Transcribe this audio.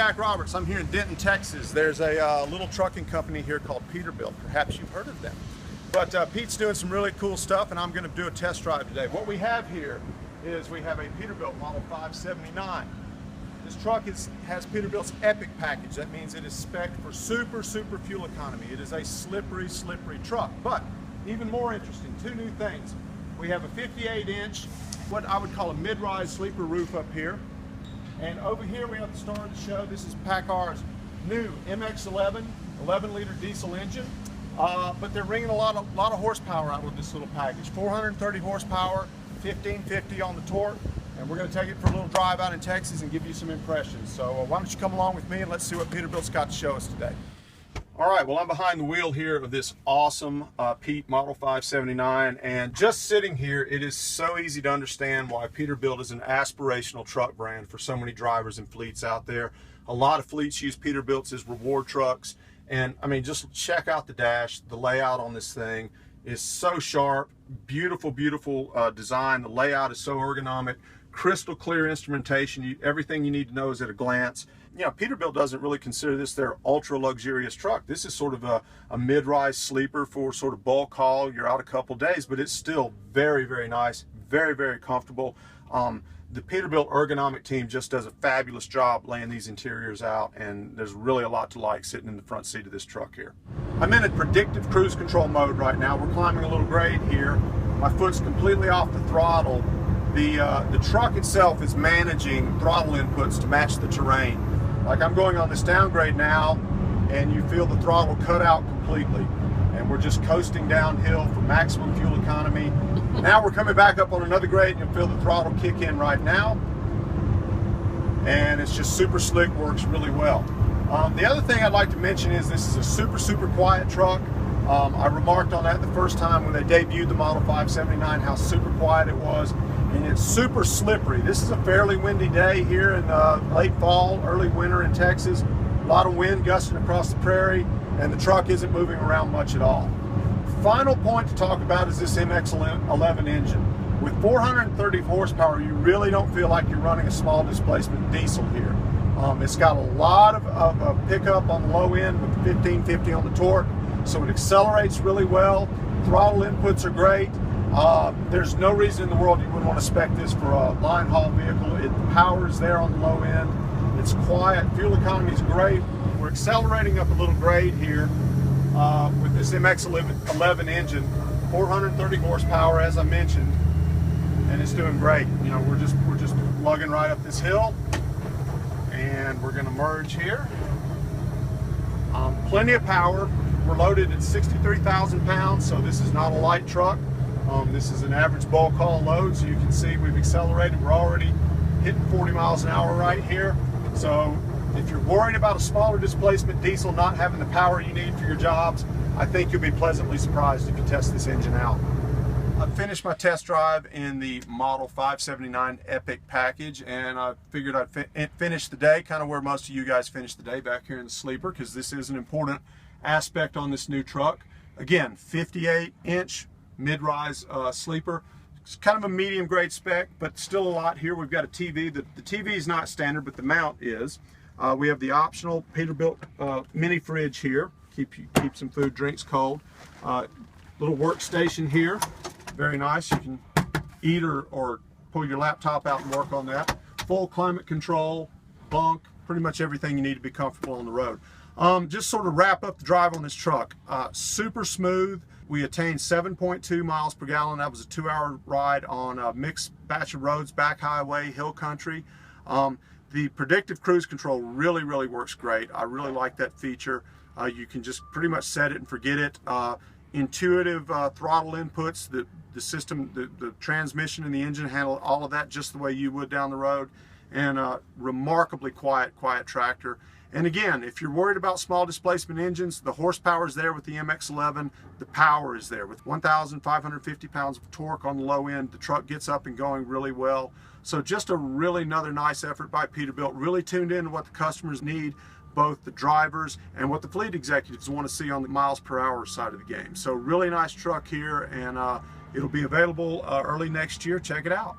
Jack Roberts. I'm here in Denton, Texas. There's a little trucking company here called Peterbilt. Perhaps you've heard of them. But Pete's doing some really cool stuff, and I'm going to do a test drive today. What we have here is we have a Peterbilt Model 579. This truck has Peterbilt's Epic package. That means it is spec'd for super fuel economy. It is a slippery truck. But even more interesting, two new things. We have a 58-inch, what I would call a mid-rise sleeper roof up here. And over here we have the star of the show. This is PACCAR's new MX-11 11-liter diesel engine. But they're wringing a lot of horsepower out with this little package. 430 horsepower, 1550 on the torque. And we're going to take it for a little drive out in Texas and give you some impressions. So why don't you come along with me and let's see what Peterbilt's got to show us today. All right, well, I'm behind the wheel here of this awesome Pete Model 579, and just sitting here, it is so easy to understand why Peterbilt is an aspirational truck brand for so many drivers and fleets out there. A lot of fleets use Peterbilts as reward trucks, and I mean, just check out the dash. The layout on this thing is so sharp, beautiful design. The layout is so ergonomic, crystal clear instrumentation. Everything you need to know is at a glance. You know, Peterbilt doesn't really consider this their ultra luxurious truck. This is sort of a mid-rise sleeper for sort of bulk haul. You're out a couple days, but it's still very nice, very comfortable. The Peterbilt ergonomic team just does a fabulous job laying these interiors out, and there's really a lot to like sitting in the front seat of this truck here. I'm in a predictive cruise control mode right now. We're climbing a little grade here. My foot's completely off the throttle. The truck itself is managing throttle inputs to match the terrain. Like I'm going on this downgrade now, and you feel the throttle cut out completely. And we're just coasting downhill for maximum fuel economy. Now we're coming back up on another grade, and you'll feel the throttle kick in right now. And it's just super slick, works really well. The other thing I'd like to mention is this is a super quiet truck. I remarked on that the first time when they debuted the Model 579, how super quiet it was. And it's super slippery. This is a fairly windy day here in late fall, early winter in Texas. A lot of wind gusting across the prairie, and the truck isn't moving around much at all. Final point to talk about is this MX-11 engine. With 430 horsepower, you really don't feel like you're running a small displacement diesel here. It's got a lot of pickup on the low end with 1550 on the torque, so it accelerates really well. Throttle inputs are great. There's no reason in the world you wouldn't want to spec this for a line haul vehicle. The power is there on the low end. It's quiet. Fuel economy is great. We're accelerating up a little grade here with this MX-11 engine, 430 horsepower, as I mentioned, and it's doing great. You know, we're just lugging right up this hill, and we're going to merge here. Plenty of power. We're loaded at 63,000 pounds, so this is not a light truck. This is an average bulk haul load, so you can see we've accelerated. We're already hitting 40 miles an hour right here. So if you're worried about a smaller displacement diesel not having the power you need for your jobs, I think you'll be pleasantly surprised if you test this engine out. I've finished my test drive in the Model 579 Epic package, and I figured I'd finish the day kind of where most of you guys finish the day, back here in the sleeper, because this is an important aspect on this new truck. Again, 58-inch mid-rise sleeper. It's kind of a medium grade spec, but still a lot here. We've got a TV. The TV is not standard, but the mount is. We have the optional Peterbilt mini fridge here. Keep some food, drinks cold. Little workstation here. Very nice. You can eat or pull your laptop out and work on that. Full climate control, bunk, pretty much everything you need to be comfortable on the road. Just sort of wrap up the drive on this truck. Super smooth. We attained 7.2 miles per gallon. That was a 2-hour ride on a mixed batch of roads, back highway, hill country. The predictive cruise control really works great. I really like that feature. You can just pretty much set it and forget it. Intuitive throttle inputs. The system, the transmission and the engine handle all of that just the way you would down the road. And remarkably quiet tractor. And again, if you're worried about small displacement engines, the horsepower is there with the MX-11. The power is there with 1,550 pounds of torque on the low end. The truck gets up and going really well. So just another nice effort by Peterbilt, really tuned in to what the customers need, both the drivers and what the fleet executives want to see on the miles per hour side of the game. So really nice truck here, and it'll be available early next year. Check it out.